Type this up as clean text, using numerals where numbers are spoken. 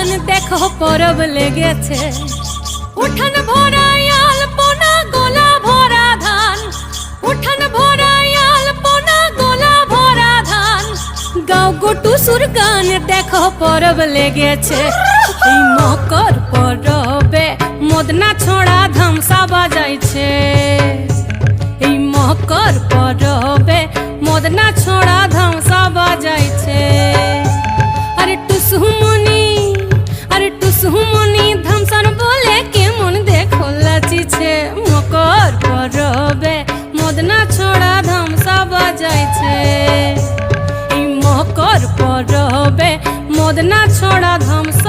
গান দেখো পরব লেগেছে। উঠান ভরা আলপনা গোলা ভরা ধান, উঠান ভরা আলপনা গোলা ভরা ধান। গাও গোটু সুর গান দেখো পরব লেগেছে। এই মকর পরবে মদনা ছড়া ধামসা বাজাইছে। এই মকর পরবে মদনা ছড়া ধামসা বাজাইছে। আরে টুসুমনি, আরে টুসুমনি ধামসান বলে কেমন দেখো লাচিছে। মকর পরবে মদনা ছড়া ধামসা বাজাইছে। এই মকর পরবে মদনা ছড়া ধামসা